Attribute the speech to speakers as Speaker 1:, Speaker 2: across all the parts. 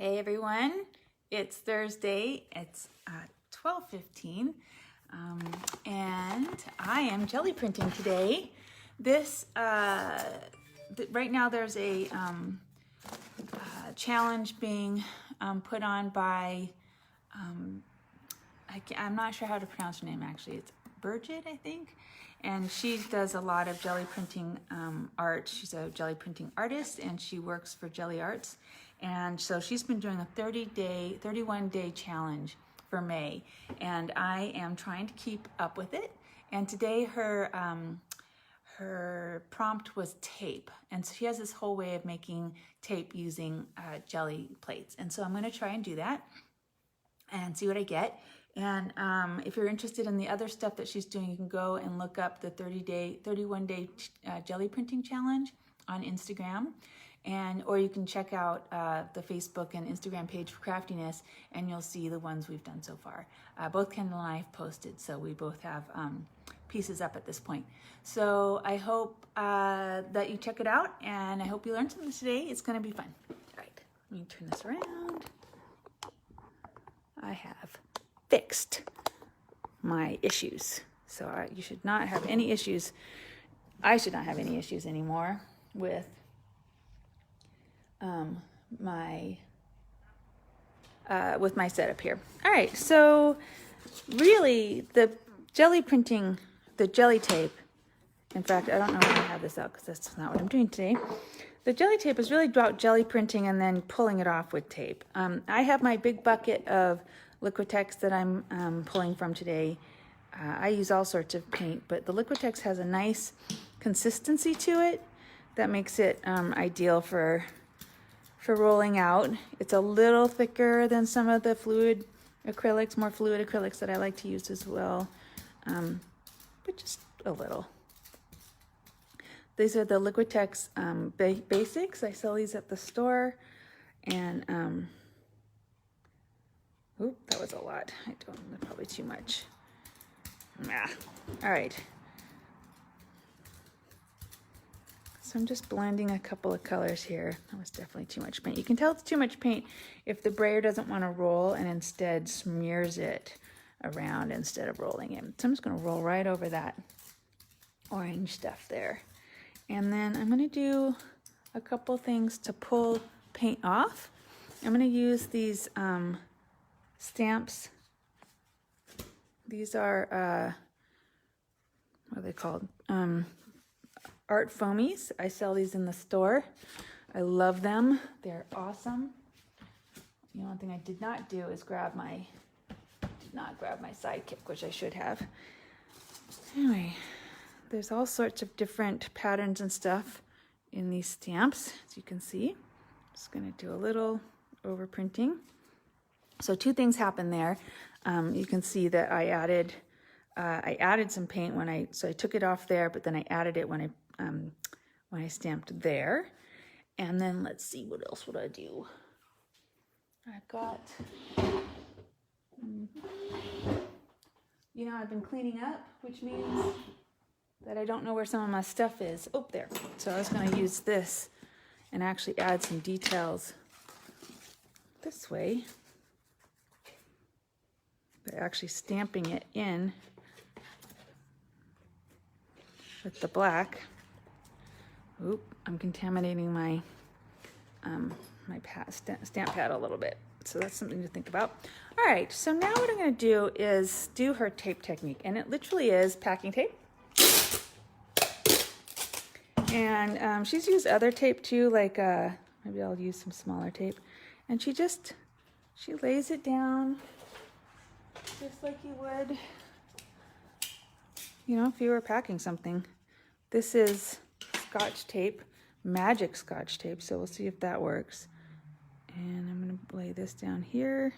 Speaker 1: Hey everyone, it's Thursday, it's 12:15, and I am jelly printing today. This, right now there's a challenge being put on by, I'm not sure how to pronounce her name actually, it's Bridget, I think. And she does a lot of jelly printing art. She's a jelly printing artist and she works for Gelli Arts. And so she's been doing a 31-day challenge for May. And I am trying to keep up with it. And today her prompt was tape. And so she has this whole way of making tape using jelly plates. And so I'm gonna try and do that and see what I get. And if you're interested in the other stuff that she's doing, you can go and look up the 31-day jelly printing challenge on Instagram, or you can check out the Facebook and Instagram page for Craftiness, and you'll see the ones we've done so far. Both Kendall and I have posted, so we both have pieces up at this point. So I hope that you check it out, and I hope you learned something today. It's going to be fun. All right, let me turn this around. I have fixed my issues. So you should not have any issues. I should not have any issues anymore with my setup here. All right, so really the jelly printing, the jelly tape, in fact, I don't know why I have this out because that's not what I'm doing today. The jelly tape is really about jelly printing and then pulling it off with tape. I have my big bucket of Liquitex that I'm pulling from today. I use all sorts of paint, but the Liquitex has a nice consistency to it that makes it ideal for rolling out. It's a little thicker than some of the fluid acrylics, more fluid acrylics that I like to use as well, but just a little. These are the Liquitex Basics. I sell these at the store, and oop, that was a lot. Probably too much. All right. So I'm just blending a couple of colors here. That was definitely too much paint. You can tell it's too much paint if the brayer doesn't want to roll and instead smears it around instead of rolling it. So I'm just going to roll right over that orange stuff there. And then I'm going to do a couple things to pull paint off. I'm going to use these stamps. These are, what are they called? Art foamies. I sell these in the store. I love them. They're awesome. The only thing I did not do is grab my sidekick, which I should have. Anyway, there's all sorts of different patterns and stuff in these stamps, as you can see. I'm just going to do a little overprinting. So two things happen there. You can see that I added some paint so I took it off there, but then I added it when I stamped there. And then let's see, what else would I do? I've got, I've been cleaning up, which means that I don't know where some of my stuff is. Oh, there. So I was going to use this and actually add some details this way. By actually stamping it in with the black. Oop, I'm contaminating my stamp pad a little bit. So that's something to think about. All right, so now what I'm going to do is do her tape technique. And it literally is packing tape. And she's used other tape too, like maybe I'll use some smaller tape. And she lays it down just like you would, if you were packing something. This is Scotch tape, magic Scotch tape, so we'll see if that works. And I'm going to lay this down here.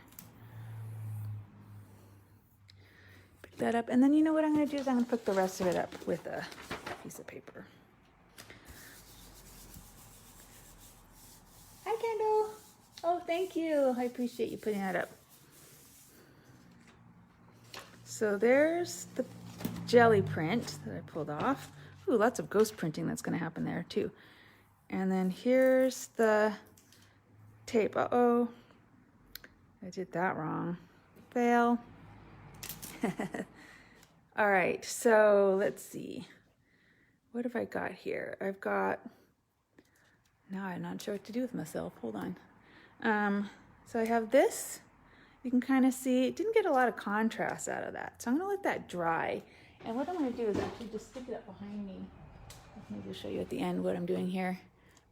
Speaker 1: Pick that up, and then what I'm going to do is I'm going to put the rest of it up with a piece of paper. Hi, Kendall. Oh, thank you. I appreciate you putting that up. So there's the jelly print that I pulled off. Ooh, lots of ghost printing that's going to happen there too. And then here's the tape. Uh-oh. I did that wrong. Fail. All right, so let's see. What have I got here? I've got, now I'm not sure what to do with myself. Hold on. So I have this. You can kind of see, it didn't get a lot of contrast out of that. So I'm gonna let that dry. And what I'm gonna do is actually just stick it up behind me. Maybe I'll show you at the end what I'm doing here.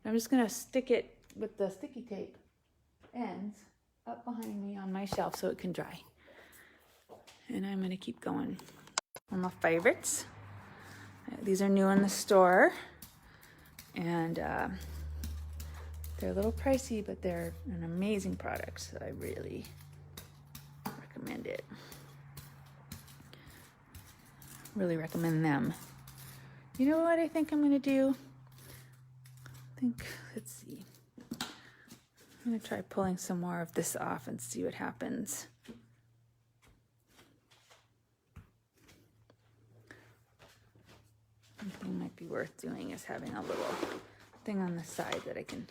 Speaker 1: I'm just gonna stick it with the sticky tape ends up behind me on my shelf so it can dry. And I'm gonna keep going. One of my favorites. These are new in the store. And they're a little pricey, but they're an amazing product. So I really recommend it. Really recommend them. You know what I think I'm gonna do? Let's see. I'm gonna try pulling some more of this off and see what happens. One thing might be worth doing is having a little thing on the side that I can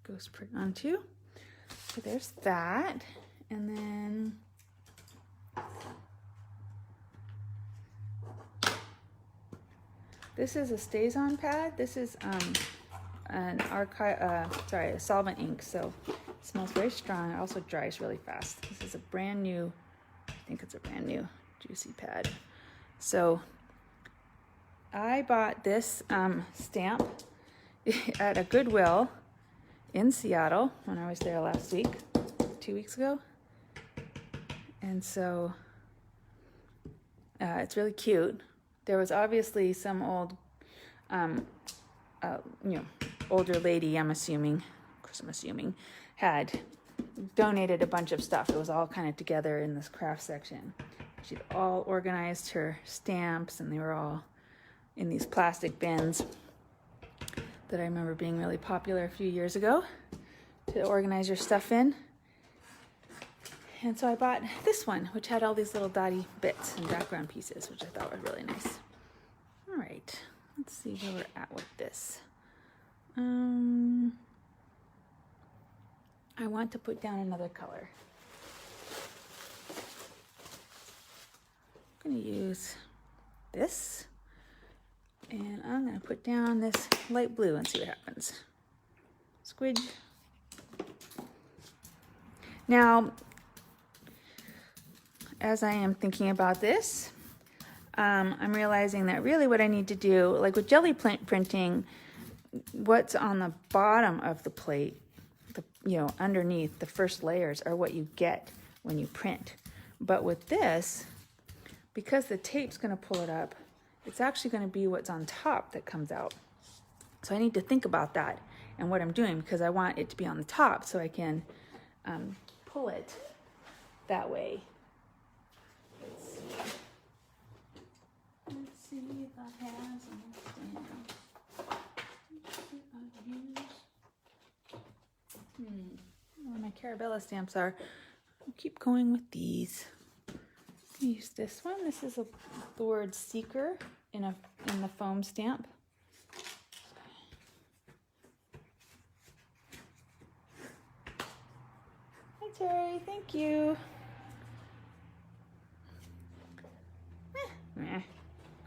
Speaker 1: ghost print onto. So there's that. And then this is a Stays-On pad. This is a solvent ink, so it smells very strong. It also dries really fast. This is a brand new, I think it's a brand new juicy pad. So I bought this stamp at a Goodwill in Seattle when I was there last week, 2 weeks ago. And so it's really cute. There was obviously some old, older lady, of course I'm assuming, had donated a bunch of stuff. It was all kind of together in this craft section. She'd all organized her stamps, and they were all in these plastic bins that I remember being really popular a few years ago to organize your stuff in. And so I bought this one, which had all these little dotty bits and background pieces, which I thought were really nice. All right, let's see where we're at with this. I want to put down another color. I'm gonna use this, and I'm gonna put down this light blue and see what happens. Squidge. Now, as I am thinking about this, I'm realizing that really what I need to do, like with jelly printing, what's on the bottom of the plate, underneath the first layers are what you get when you print. But with this, because the tape's gonna pull it up, it's actually gonna be what's on top that comes out. So I need to think about that and what I'm doing, because I want it to be on the top so I can pull it that way. Let's see if I have some stamps. Where my Carabella stamps are. I'll keep going with these. Use this one. This is the word seeker in the foam stamp. Hi Terry, thank you. I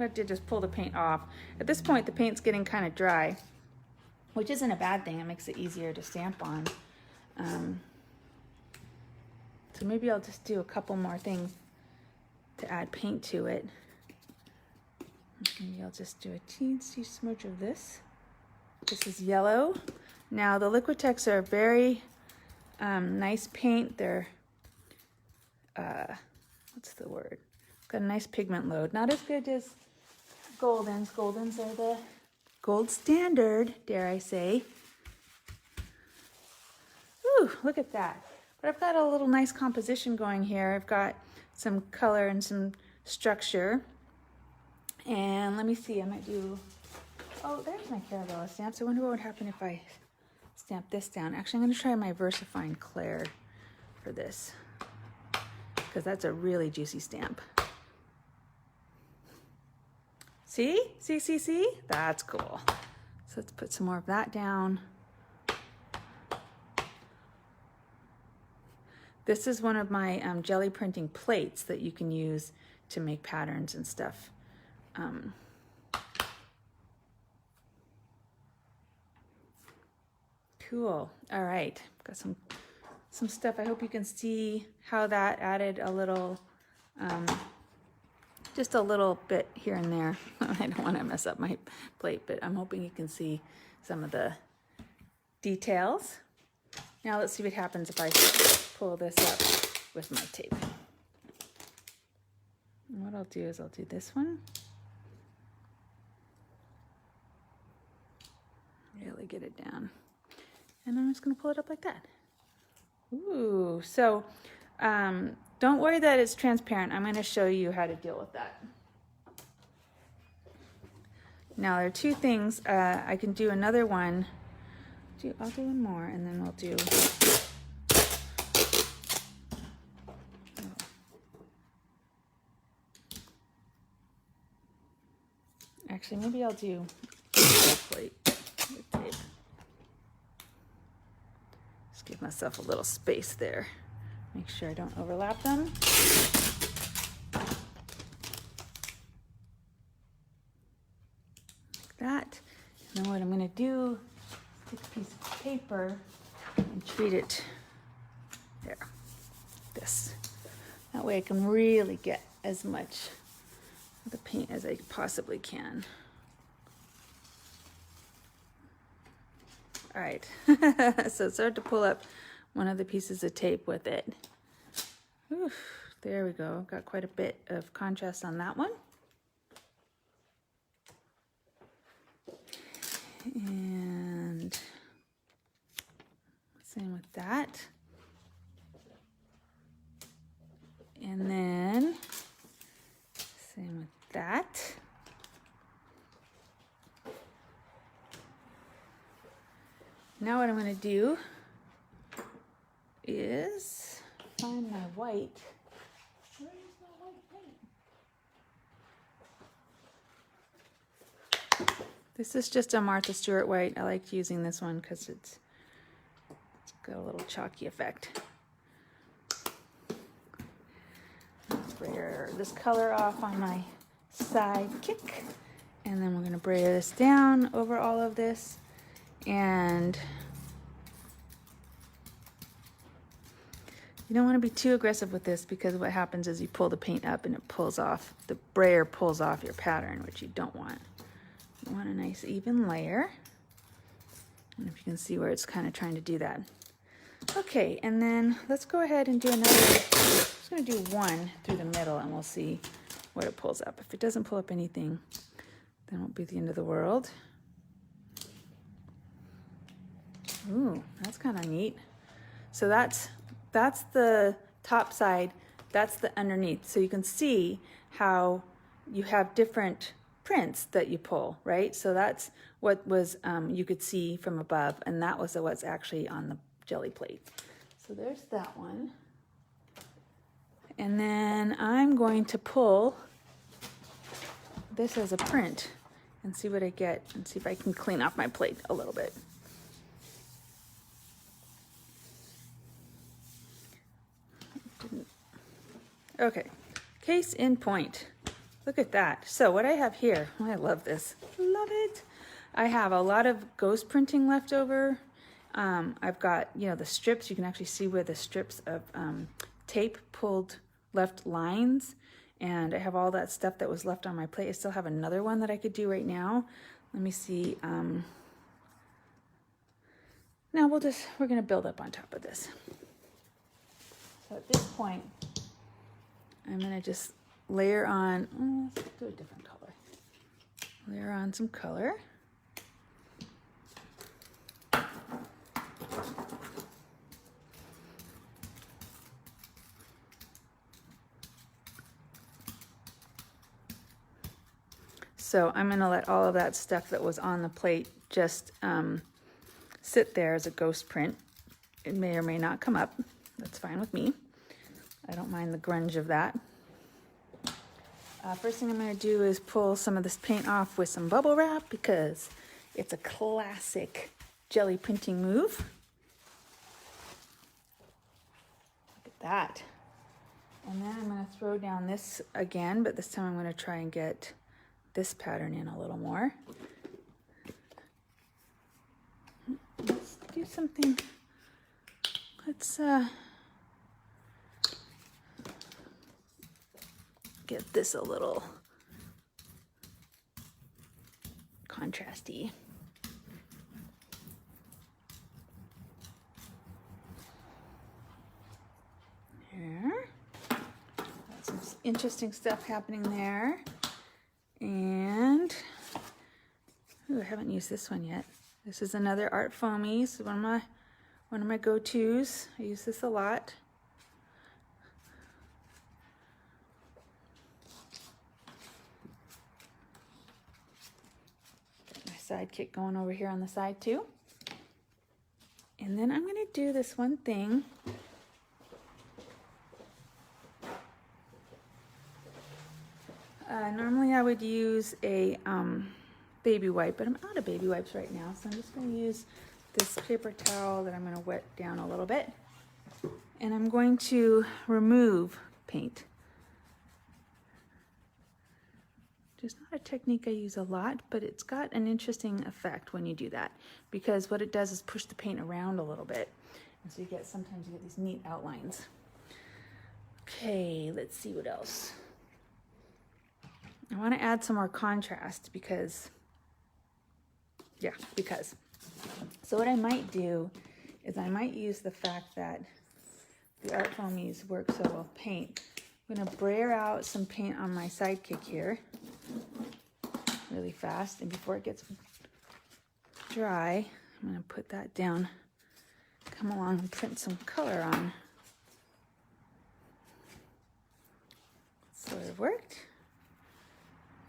Speaker 1: have to just pull the paint off. At this point, the paint's getting kind of dry, which isn't a bad thing. It makes it easier to stamp on. So maybe I'll just do a couple more things to add paint to it. Maybe I'll just do a teensy smudge of this. This is yellow. Now the Liquitex are very nice paint. They're, what's the word? Got a nice pigment load. Not as good as Goldens. Goldens are the gold standard, dare I say. Ooh, look at that. But I've got a little nice composition going here. I've got some color and some structure. And let me see, I might do, oh, there's my Carabella stamps. I wonder what would happen if I stamp this down. Actually, I'm gonna try my VersaFine Claire for this, because that's a really juicy stamp. See? See, see, see? That's cool. So let's put some more of that down. This is one of my jelly printing plates that you can use to make patterns and stuff. Cool. All right, got some stuff. I hope you can see how that added a little, just a little bit here and there. I don't want to mess up my plate, but I'm hoping you can see some of the details. Now let's see what happens if I pull this up with my tape. And what I'll do is I'll do this one. Really get it down. And I'm just going to pull it up like that. Ooh, so don't worry that it's transparent. I'm going to show you how to deal with that. Now there are two things. I can do another one. I'll do one more and then we'll do... Actually, maybe I'll do a plate with tape. Just give myself a little space there. Make sure I don't overlap them. Like that. And then what I'm going to do, take a piece of paper and treat it there. This. That way I can really get as much of the paint as I possibly can. All right, so start to pull up one of the pieces of tape with it. Oof, there we go. Got quite a bit of contrast on that one. And same with that. And then same with that. Now what I'm going to do is find my white. Where is my white paint? This is just a Martha Stewart white. I like using this one because it's got a little chalky effect. Brayer this color off on my sidekick, and then we're going to brayer this down over all of this. And you don't want to be too aggressive with this because what happens is you pull the paint up and it pulls off, the brayer pulls off your pattern, which you don't want. You want a nice even layer. And if you can see where it's kind of trying to do that. Okay, and then let's go ahead and do another. I'm just going to do one through the middle and we'll see what it pulls up. If it doesn't pull up anything, then it won't be the end of the world. Ooh, that's kind of neat. So that's the top side, that's the underneath. So you can see how you have different prints that you pull, right? So that's what was you could see from above, and that was what's actually on the jelly plate. So there's that one. And then I'm going to pull this as a print and see what I get and see if I can clean off my plate a little bit. Okay, case in point. Look at that. So what I have here, oh, I love this. Love it. I have a lot of ghost printing left over. I've got, you know, the strips. You can actually see where the strips of tape left lines. And I have all that stuff that was left on my plate. I still have another one that I could do right now. Let me see. Now we're going to build up on top of this. So at this point, I'm going to just layer on, let's do a different color. Layer on some color. So I'm going to let all of that stuff that was on the plate just sit there as a ghost print. It may or may not come up. That's fine with me. I don't mind the grunge of that. First thing I'm going to do is pull some of this paint off with some bubble wrap because it's a classic jelly printing move. Look at that. And then I'm going to throw down this again, but this time I'm going to try and get this pattern in a little more. Let's do something. Let's get this a little contrasty. There. Got some interesting stuff happening there. And ooh, I haven't used this one yet. This is another Art Foamy. This is one of my go-tos. I use this a lot. Got my sidekick going over here on the side too. And then I'm going to do this one thing. Normally I would use a baby wipe, but I'm out of baby wipes right now, so I'm just going to use this paper towel that I'm going to wet down a little bit, and I'm going to remove paint. It's not a technique I use a lot, but it's got an interesting effect when you do that, because what it does is push the paint around a little bit, and so sometimes you get these neat outlines. Okay, let's see what else. I want to add some more contrast because. So what I might do is I might use the fact that the Art Foamies work so well with paint. I'm going to brayer out some paint on my sidekick here really fast, and before it gets dry, I'm going to put that down, come along and print some color on. Sort of worked.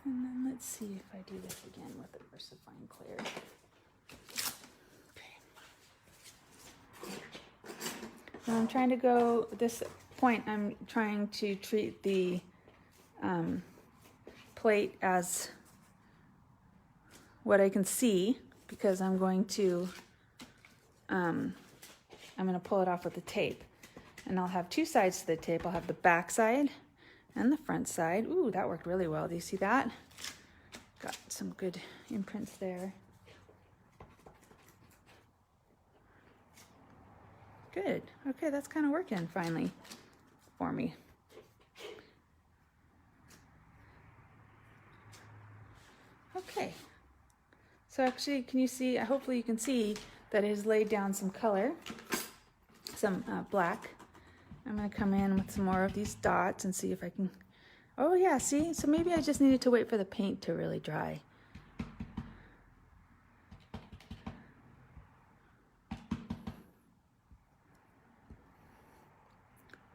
Speaker 1: And then let's see if I do this again with the VersaFine Clear. Okay. Now I'm trying to go, at this point I'm trying to treat the plate as what I can see, because I'm going to pull it off with the tape. And I'll have two sides to the tape. I'll have the back side and the front side. Ooh, that worked really well. Do you see that? Got some good imprints there. Good. Okay, that's kind of working finally for me. Okay. So actually, can you see, hopefully you can see that it has laid down some color, some black. I'm going to come in with some more of these dots and see if I can, oh yeah, see? So maybe I just needed to wait for the paint to really dry.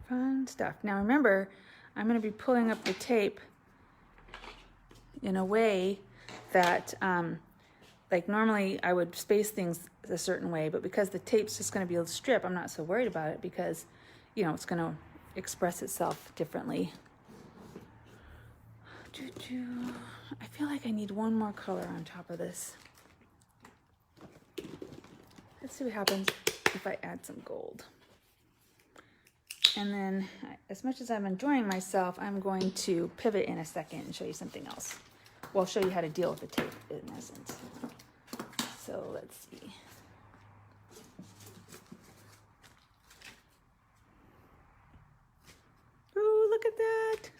Speaker 1: Fun stuff. Now remember, I'm going to be pulling up the tape in a way that, like normally I would space things a certain way, but because the tape's just going to be a strip, I'm not so worried about it because you know, it's going to express itself differently. I feel like I need one more color on top of this. Let's see what happens if I add some gold. And then, as much as I'm enjoying myself, I'm going to pivot in a second and show you something else. Well, I'll show you how to deal with the tape in essence. So let's see. Ooh, look at that.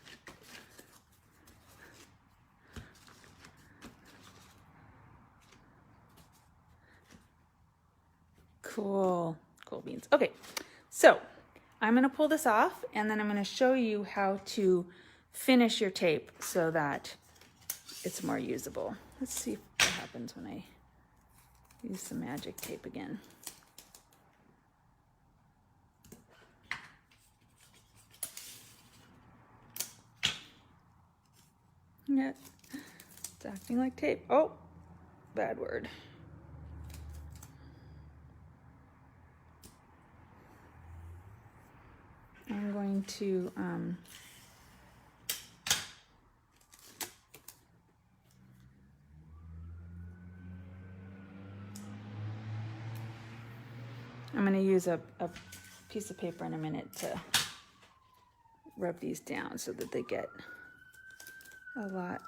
Speaker 1: Cool. Cool beans. Okay, so I'm going to pull this off, and then I'm going to show you how to finish your tape so that it's more usable. Let's see what happens when I use some magic tape again. Yeah, it's acting like tape. Oh, bad word. I'm going to use a piece of paper in a minute to rub these down so that they get a lot.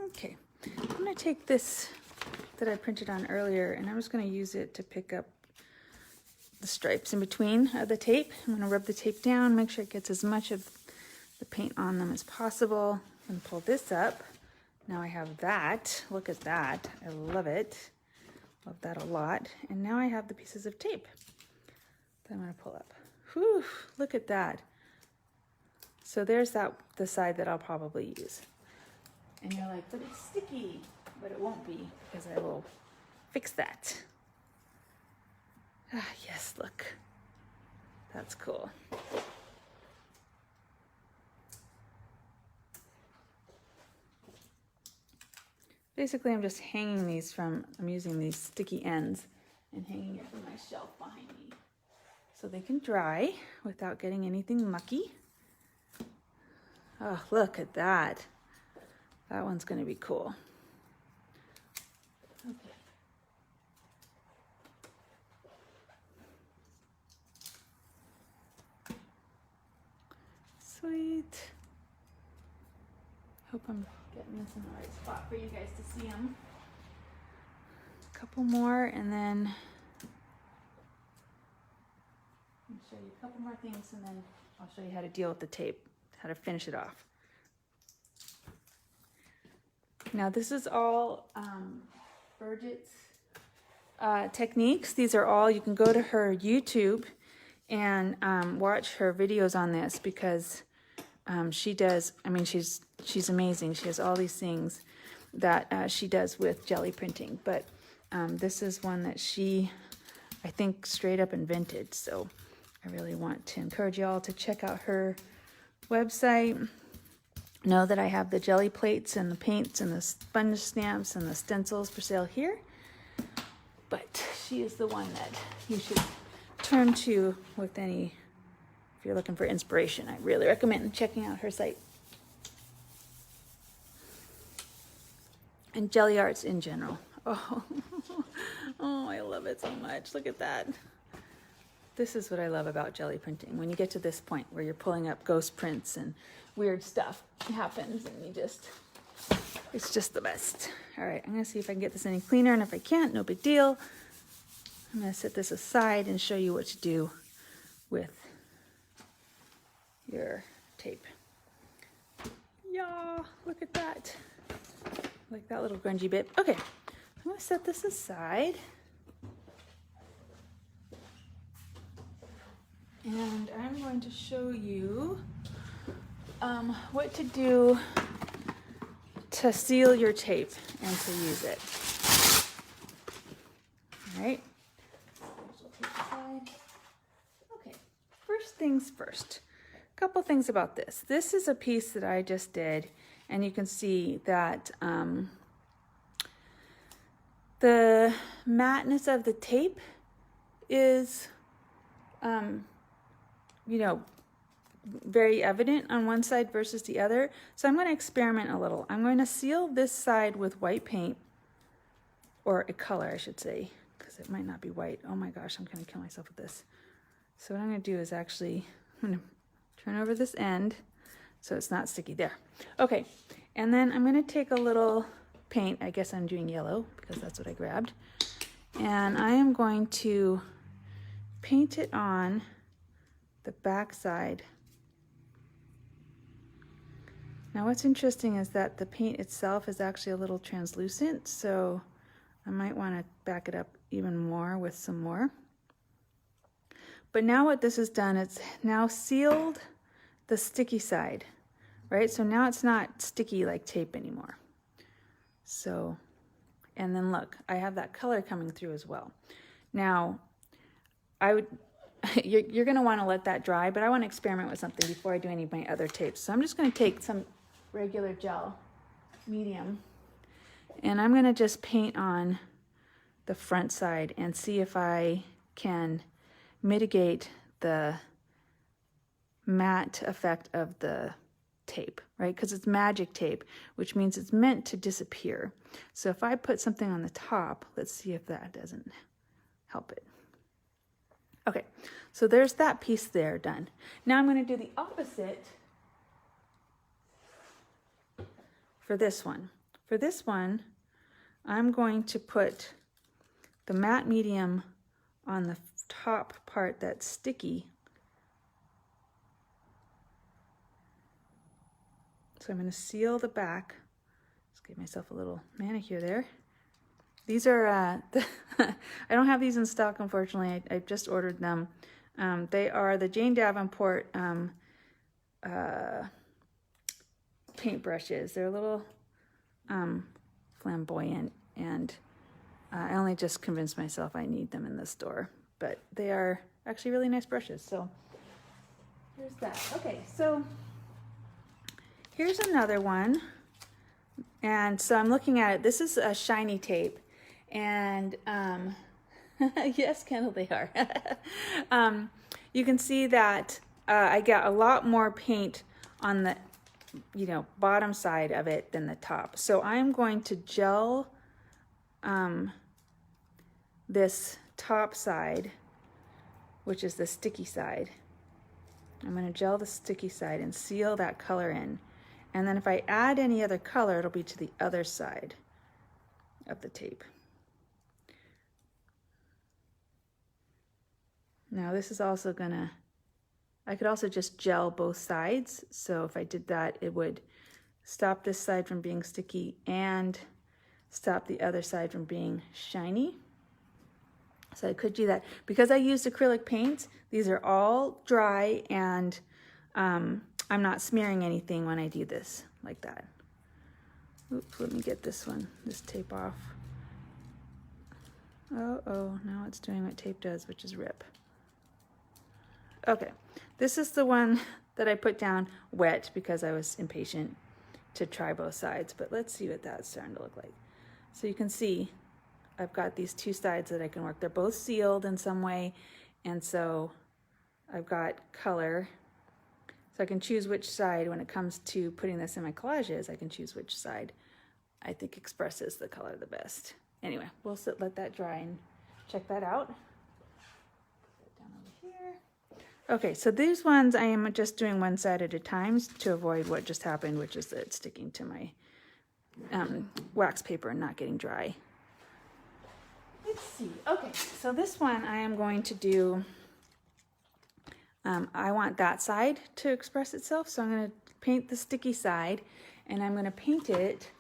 Speaker 1: Okay, I'm going to take this that I printed on earlier, and I'm just going to use it to pick up the stripes in between the tape. I'm going to rub the tape down, make sure it gets as much of the paint on them as possible, and pull this up. Now I have that. Look at that. I love it. Love that a lot. And now I have the pieces of tape that I'm going to pull up. Whew, look at that. So there's the side that I'll probably use. And you're like, but it's sticky. But it won't be, because I will fix that. Ah, yes, look. That's cool. Basically, I'm just hanging these I'm using these sticky ends and hanging it from my shelf behind me so they can dry without getting anything mucky. Oh, look at that. That one's going to be cool. Okay. Sweet. Hope I'm getting this in the right spot for you guys to see them. A couple more, and then I'll show you a couple more things, and then I'll show you how to deal with the tape, how to finish it off. Now this is all Bridget's techniques. These are all, you can go to her YouTube and watch her videos on this, because she does, I mean, she's amazing. She has all these things that she does with jelly printing, but this is one that she, I think, straight up invented. So I really want to encourage you all to check out her website. Know that I have the jelly plates and the paints and the sponge stamps and the stencils for sale here, but she is the one that you should turn to with any, if you're looking for inspiration. I really recommend checking out her site. And jelly arts in general. Oh, oh, I love it so much. Look at that. This is what I love about jelly printing. When you get to this point where you're pulling up ghost prints and weird stuff happens, and it's just the best. All right, I'm gonna see if I can get this any cleaner, and if I can't, no big deal. I'm gonna set this aside and show you what to do with your tape. Yeah, look at that. Like that little grungy bit. Okay, I'm gonna set this aside. And I'm going to show you what to do to seal your tape and to use it. All right. Okay, first things first. A couple things about this. This is a piece that I just did, and you can see that the matteness of the tape is, you know, very evident on one side versus the other. So I'm going to experiment a little. I'm going to seal this side with white paint, or a color, I should say, because it might not be white. Oh my gosh, I'm going to kill myself with this. So what I'm going to do is actually, I'm going to turn over this end so it's not sticky. There. Okay, and then I'm going to take a little paint. I guess I'm doing yellow because that's what I grabbed. And I am going to paint it on the back side. Now what's interesting is that the paint itself is actually a little translucent, so I might want to back it up even more with some more. But now what this has done, it's now sealed the sticky side, right? So now it's not sticky like tape anymore. So, and then look, I have that color coming through as well. Now, you're going to want to let that dry, but I want to experiment with something before I do any of my other tapes. So I'm just going to take some regular gel, medium, and I'm going to just paint on the front side and see if I can mitigate the matte effect of the tape, right? Because it's magic tape, which means it's meant to disappear. So if I put something on the top, let's see if that doesn't help it. Okay, so there's that piece there done. Now I'm going to do the opposite for this one. For this one, I'm going to put the matte medium on the top part that's sticky. So I'm going to seal the back. Just give myself a little manicure there. These are, I don't have these in stock, unfortunately. I just ordered them. They are the Jane Davenport paint brushes. They're a little flamboyant, and I only just convinced myself I need them in the store. But they are actually really nice brushes. So here's that. Okay, so here's another one. And so I'm looking at it. This is a shiny tape. And yes, Kendall, they are. You can see that I got a lot more paint on the bottom side of it than the top. So I'm going to gel this top side, which is the sticky side. I'm going to gel the sticky side and seal that color in. And then if I add any other color, it'll be to the other side of the tape. Now this is also gonna, I could also just gel both sides. So if I did that, it would stop this side from being sticky and stop the other side from being shiny. So I could do that. Because I used acrylic paints, these are all dry, and I'm not smearing anything when I do this like that. Oops, let me get this tape off. Oh, now it's doing what tape does, which is rip. Okay, this is the one that I put down wet because I was impatient to try both sides, but let's see what that's starting to look like. So you can see I've got these two sides that I can work. They're both sealed in some way, and so I've got color. So I can choose which side, when it comes to putting this in my collages, I can choose which side I think expresses the color the best. Anyway, we'll let that dry and check that out. Down over here. Okay, so these ones I am just doing one side at a time to avoid what just happened, which is that it's sticking to my wax paper and not getting dry. Let's see. Okay, so this one I am going to do, I want that side to express itself, so I'm going to paint the sticky side, and I'm going to paint it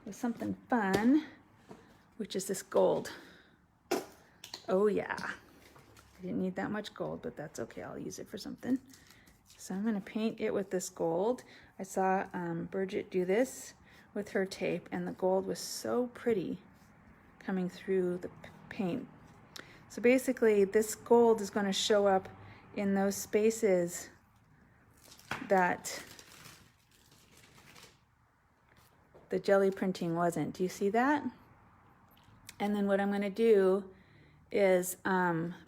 Speaker 1: with something fun, which is this gold. Oh yeah. I didn't need that much gold, but that's okay. I'll use it for something. So I'm going to paint it with this gold. I saw Bridget do this with her tape, and the gold was so pretty coming through the paint. So basically, this gold is going to show up in those spaces that the jelly printing wasn't. Do you see that? And then what I'm going to do is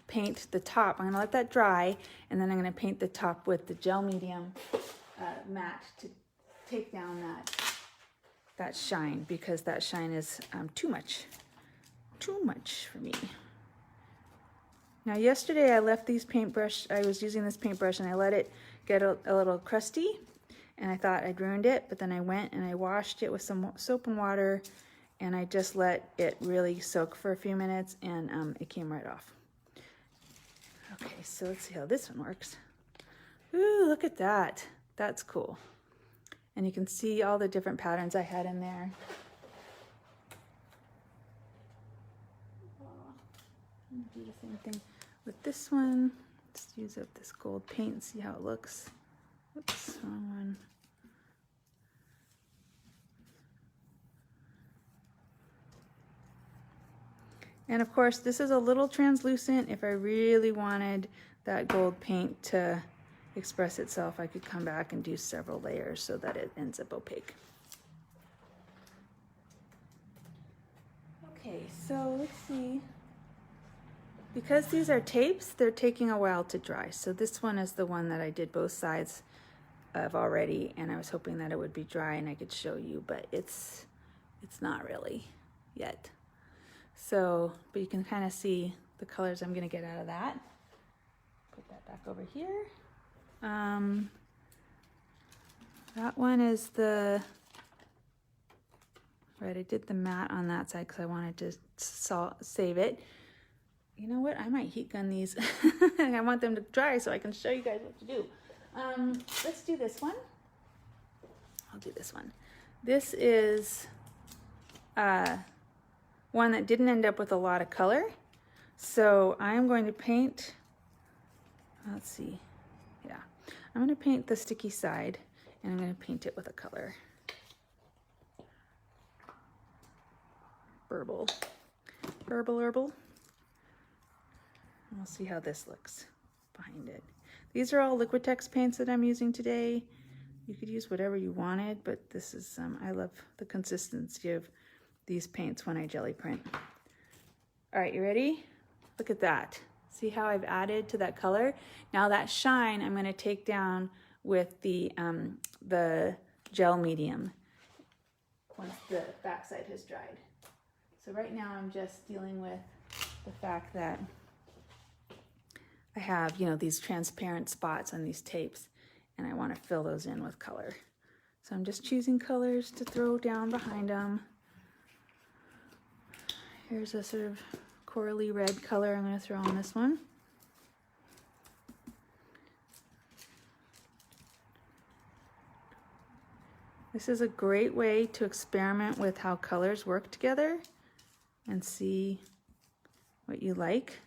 Speaker 1: paint the top. I'm going to let that dry, and then I'm going to paint the top with the gel medium matte to take down that shine, because that shine is too much for me. Now yesterday I left these paintbrush, I was using this paintbrush and I let it get a little crusty, and I thought I'd ruined it, but then I went and I washed it with some soap and water, and I just let it really soak for a few minutes, and it came right off. Okay, so let's see how this one works. Ooh, look at that. That's cool. And you can see all the different patterns I had in there. Do the same thing with this one. Let's use up this gold paint, see how it looks. Oops, wrong one. And of course, this is a little translucent. If I really wanted that gold paint to express itself, I could come back and do several layers so that it ends up opaque. Okay, so let's see. Because these are tapes, they're taking a while to dry. So this one is the one that I did both sides of already, and I was hoping that it would be dry and I could show you, but it's not really yet. So, but you can kind of see the colors I'm gonna get out of that. Put that back over here. That one is the, right, I did the matte on that side because I wanted to save it. You know what, I might heat gun these. I want them to dry so I can show you guys what to do. Let's do this one. I'll do this one. This is one that didn't end up with a lot of color. So I'm going to paint, let's see, yeah. I'm going to paint the sticky side and I'm going to paint it with a color. Herbal. Herbal. We'll see how this looks behind it. These are all Liquitex paints that I'm using today. You could use whatever you wanted, but this is, I love the consistency of these paints when I jelly print. All right, you ready? Look at that. See how I've added to that color? Now that shine, I'm gonna take down with the gel medium once the backside has dried. So right now I'm just dealing with the fact that I have, you know, these transparent spots on these tapes and I want to fill those in with color. So I'm just choosing colors to throw down behind them. Here's a sort of corally red color I'm going to throw on this one. This is a great way to experiment with how colors work together and see what you like.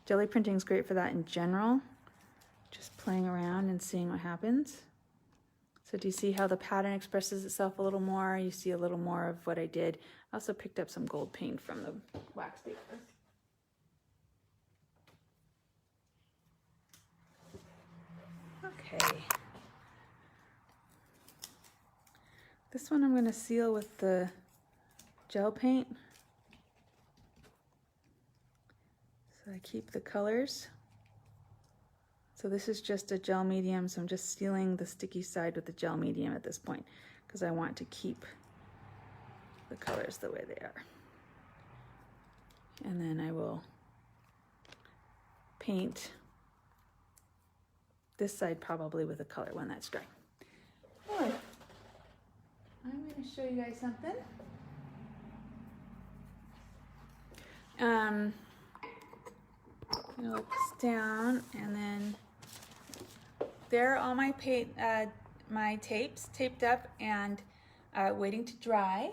Speaker 1: Jelly printing is great for that in general, just playing around and seeing what happens. So do you see how the pattern expresses itself a little more? You see a little more of what I did. I also picked up some gold paint from the wax paper. Okay. This one I'm going to seal with the gel paint. So I keep the colors. So this is just a gel medium, so I'm just sealing the sticky side with the gel medium at this point because I want to keep the colors the way they are. And then I will paint this side probably with a color when that's dry. All right. I'm going to show you guys something. I'm gonna look this down, and then there are all my my tapes taped up and waiting to dry.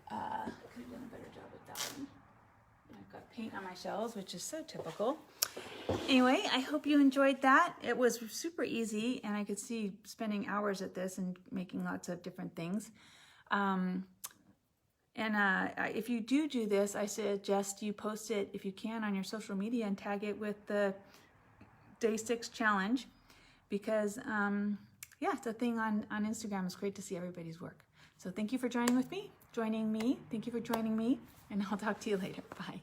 Speaker 1: Could have done a better job with that one. I've got paint on my shelves, which is so typical. Anyway, I hope you enjoyed that. It was super easy, and I could see spending hours at this and making lots of different things. If you do this, I suggest you post it, if you can, on your social media and tag it with the Day 6 challenge because, yeah, it's a thing on Instagram. It's great to see everybody's work. So thank you for joining me. Thank you for joining me, and I'll talk to you later. Bye.